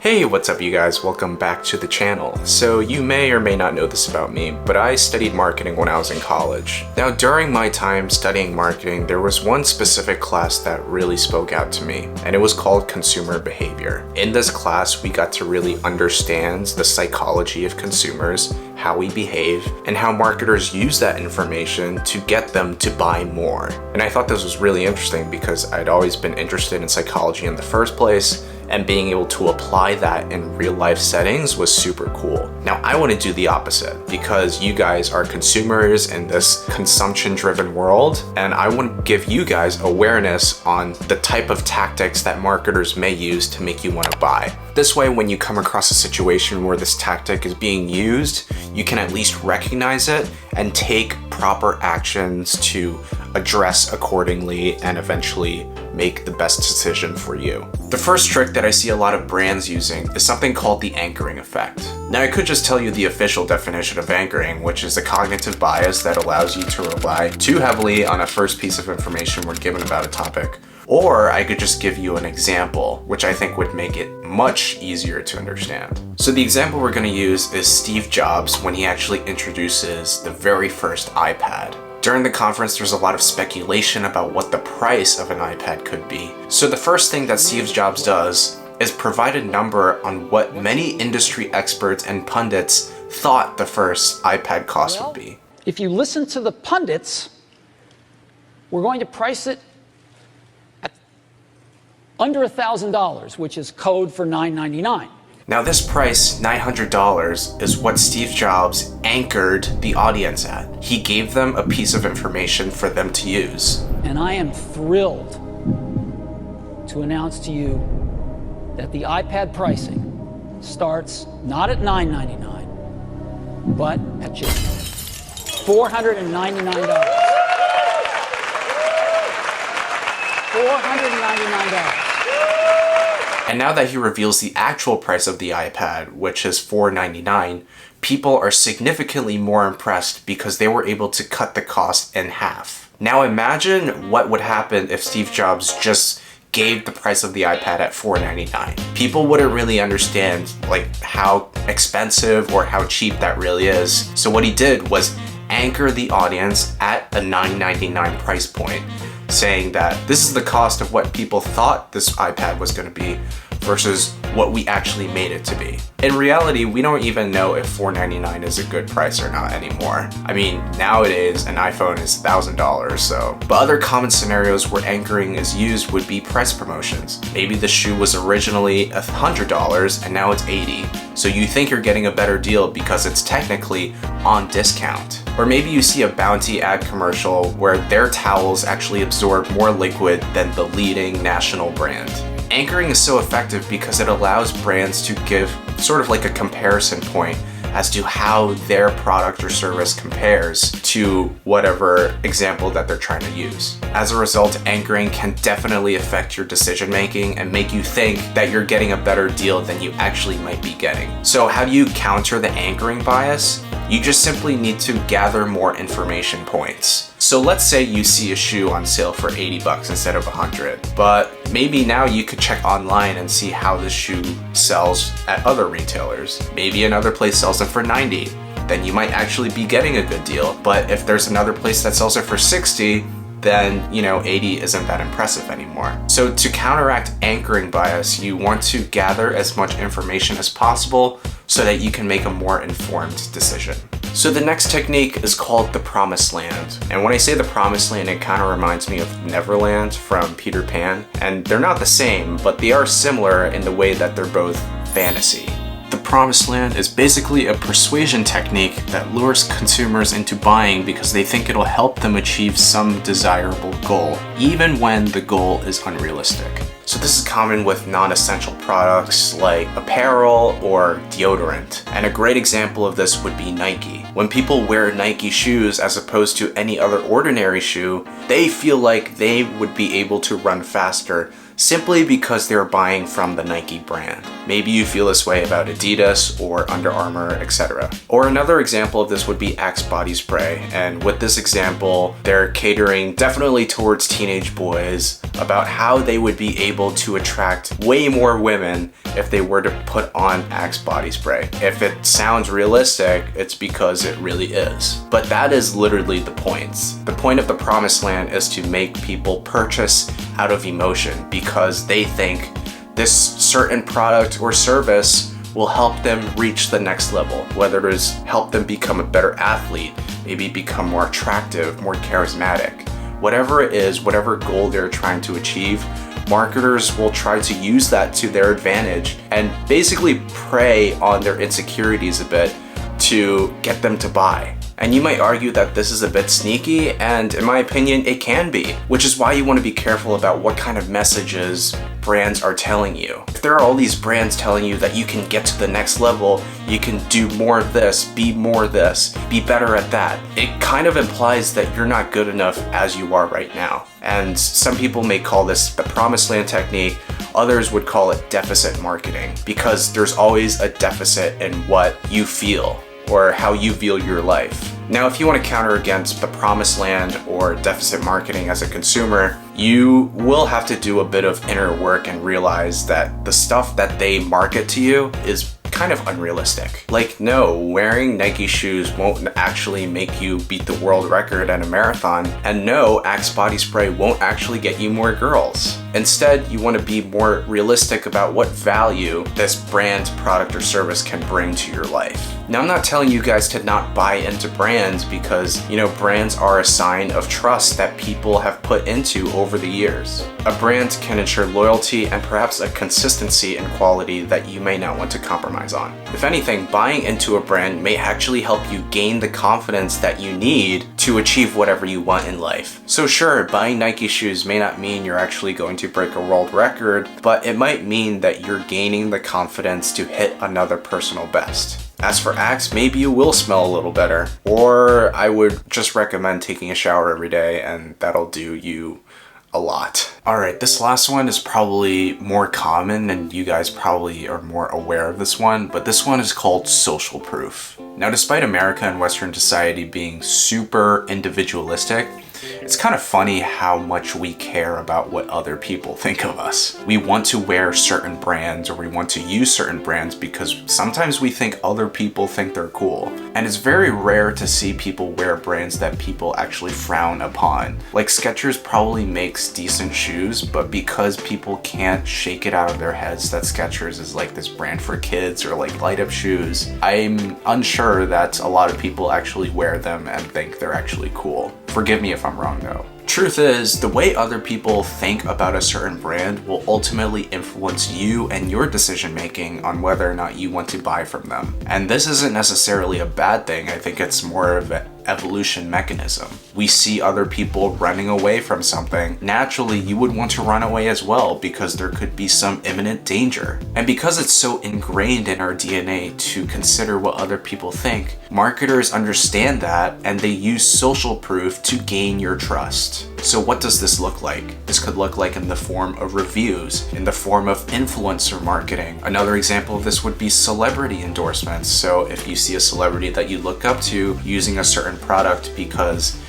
Hey, what's up you guys? Welcome back to the channel. So you may or may not know this about me, but I studied marketing when I was in college. Now during my time studying marketing, there was one specific class that really spoke out to me, and it was called consumer behavior. In this class, we got to really understand the psychology of consumers, how we behave, and how marketers use that information to get them to buy more. And I thought this was really interesting because I'd always been interested in psychology in the first place, and being able to apply that in real life settings was super cool. Now I want to do the opposite because you guys are consumers in this consumption driven world, and I want to give you guys awareness on the type of tactics that marketers may use to make you want to buy. This way, when you come across a situation where this tactic is being used, you can at least recognize it and take proper actions to address accordingly and eventually make the best decision for you. The first trick that I see a lot of brands using is something called the anchoring effect. Now I could just tell you the official definition of anchoring, which is a cognitive bias that allows you to rely too heavily on a first piece of information when given about a topic. Or I could just give you an example, which I think would make it much easier to understand. So the example we're going to use is Steve Jobs when he actually introduces the very first iPad. During the conference, there's a lot of speculation about what the price of an iPad could be. So the first thing that Steve Jobs does is provide a number on what many industry experts and pundits thought the first iPad cost would be. If you listen to the pundits, we're going to price it at under $1,000, which is code for $999. Now this price, $900, is what Steve Jobs anchored the audience at. He gave them a piece of information for them to use. And I am thrilled to announce to you that the iPad pricing starts not at $999, but at just $499. $499. And now that he reveals the actual price of the iPad, which is $499, people are significantly more impressed because they were able to cut the cost in half. Now imagine what would happen if Steve Jobs just gave the price of the iPad at $499. People wouldn't really understand how expensive or how cheap that really is. So what he did was anchor the audience at a $999 price point, saying that this is the cost of what people thought this iPad was going to be versus what we actually made it to be. In reality, we don't even know if $499 is a good price or not anymore. I mean, nowadays an iPhone is $1,000, so. But other common scenarios where anchoring is used would be price promotions. Maybe the shoe was originally $100 and now it's $80. So you think you're getting a better deal because it's technically on discount. Or maybe you see a Bounty ad commercial where their towels actually absorb more liquid than the leading national brand. Anchoring is so effective because it allows brands to give sort of like a comparison point as to how their product or service compares to whatever example that they're trying to use. As a result, anchoring can definitely affect your decision making and make you think that you're getting a better deal than you actually might be getting. So how do you counter the anchoring bias? You just simply need to gather more information points. So let's say you see a shoe on sale for $80 instead of $100, but maybe now you could check online and see how this shoe sells at other retailers. Maybe another place sells it for $90, then you might actually be getting a good deal. But if there's another place that sells it for $60, then 80 isn't that impressive anymore. So to counteract anchoring bias, you want to gather as much information as possible so that you can make a more informed decision. So the next technique is called the Promised Land. And when I say the Promised Land, it kind of reminds me of Neverland from Peter Pan. And they're not the same, but they are similar in the way that they're both fantasy. The Promised Land is basically a persuasion technique that lures consumers into buying because they think it'll help them achieve some desirable goal, even when the goal is unrealistic. So this is common with non-essential products like apparel or deodorant. And a great example of this would be Nike. When people wear Nike shoes as opposed to any other ordinary shoe, they feel like they would be able to run faster simply because they're buying from the Nike brand. Maybe you feel this way about Adidas or Under Armour, etc. Or another example of this would be Axe body spray. And with this example, they're catering definitely towards teenage boys, about how they would be able to attract way more women if they were to put on Axe body spray. If it sounds realistic, it's because it really is. But that is literally the point. The point of the Promised Land is to make people purchase out of emotion because they think this certain product or service will help them reach the next level, whether it is help them become a better athlete, maybe become more attractive, more charismatic. Whatever it is, whatever goal they're trying to achieve, marketers will try to use that to their advantage and basically prey on their insecurities a bit to get them to buy. And you might argue that this is a bit sneaky, and in my opinion, it can be, which is why you want to be careful about what kind of messages brands are telling you. If there are all these brands telling you that you can get to the next level, you can do more of this, be better at that, it kind of implies that you're not good enough as you are right now. And some people may call this the Promised Land technique, others would call it deficit marketing, because there's always a deficit in what you feel or how you view your life. Now, if you want to counter against the Promised Land or deficit marketing as a consumer, you will have to do a bit of inner work and realize that the stuff that they market to you is kind of unrealistic. Like, no, wearing Nike shoes won't actually make you beat the world record at a marathon, and no, Axe body spray won't actually get you more girls. Instead, you want to be more realistic about what value this brand, product, or service can bring to your life. Now, I'm not telling you guys to not buy into brands because, brands are a sign of trust that people have put into over the years. A brand can ensure loyalty and perhaps a consistency in quality that you may not want to compromise on. If anything, buying into a brand may actually help you gain the confidence that you need to achieve whatever you want in life. So sure, buying Nike shoes may not mean you're actually going to break a world record, but it might mean that you're gaining the confidence to hit another personal best. As for Axe, maybe you will smell a little better, or I would just recommend taking a shower every day and that'll do you a lot. Alright, this last one is probably more common and you guys probably are more aware of this one, but this one is called social proof. Now, despite America and Western society being super individualistic, it's kind of funny how much we care about what other people think of us. We want to wear certain brands or we want to use certain brands because sometimes we think other people think they're cool. And it's very rare to see people wear brands that people actually frown upon. Like, Skechers probably makes decent shoes, but because people can't shake it out of their heads that Skechers is like this brand for kids or like light up shoes, I'm unsure that a lot of people actually wear them and think they're actually cool. Forgive me if I'm wrong though. Truth is, the way other people think about a certain brand will ultimately influence you and your decision making on whether or not you want to buy from them. And this isn't necessarily a bad thing. I think it's more of an evolution mechanism. We see other people running away from something. Naturally, you would want to run away as well because there could be some imminent danger. And because it's so ingrained in our DNA to consider what other people think, marketers understand that and they use social proof to gain your trust. So what does this look like? This could look like in the form of reviews, in the form of influencer marketing. Another example of this would be celebrity endorsements. So if you see a celebrity that you look up to using a certain product because,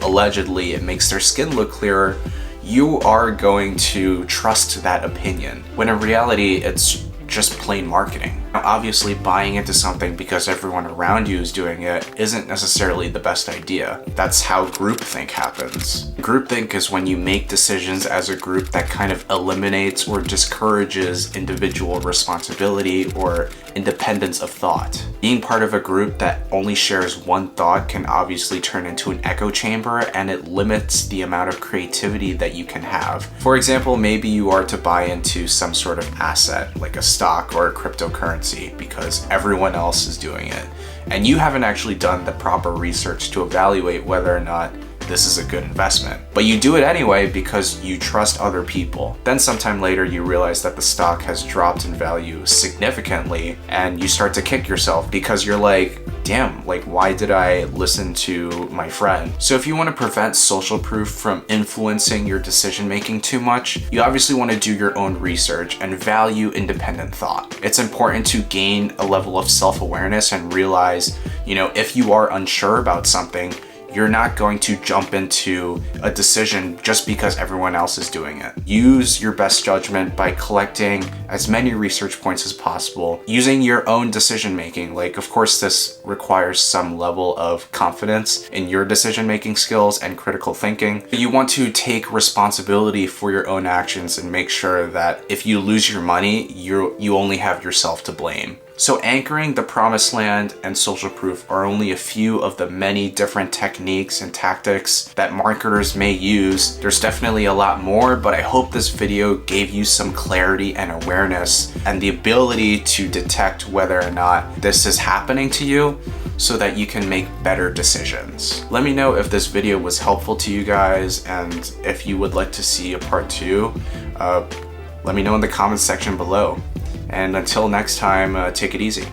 allegedly it makes their skin look clearer, you are going to trust that opinion. When in reality, it's just plain marketing. Now, obviously, buying into something because everyone around you is doing it isn't necessarily the best idea. That's how groupthink happens. Groupthink is when you make decisions as a group that kind of eliminates or discourages individual responsibility or independence of thought. Being part of a group that only shares one thought can obviously turn into an echo chamber, and it limits the amount of creativity that you can have. For example, maybe you are to buy into some sort of asset like a stock or a cryptocurrency because everyone else is doing it, and you haven't actually done the proper research to evaluate whether or not this is a good investment. But you do it anyway because you trust other people. Then sometime later you realize that the stock has dropped in value significantly and you start to kick yourself because you're like, damn, why did I listen to my friend? So if you want to prevent social proof from influencing your decision making too much, you obviously want to do your own research and value independent thought. It's important to gain a level of self-awareness and realize, if you are unsure about something, You're not going to jump into a decision just because everyone else is doing it. Use your best judgment by collecting as many research points as possible, using your own decision making. Like, of course, this requires some level of confidence in your decision making skills and critical thinking. You want to take responsibility for your own actions and make sure that if you lose your money, you only have yourself to blame. So anchoring, the promised land, and social proof are only a few of the many different techniques and tactics that marketers may use. There's definitely a lot more, but I hope this video gave you some clarity and awareness and the ability to detect whether or not this is happening to you so that you can make better decisions. Let me know if this video was helpful to you guys, and if you would like to see a part 2, let me know in the comments section below. And until next time, take it easy.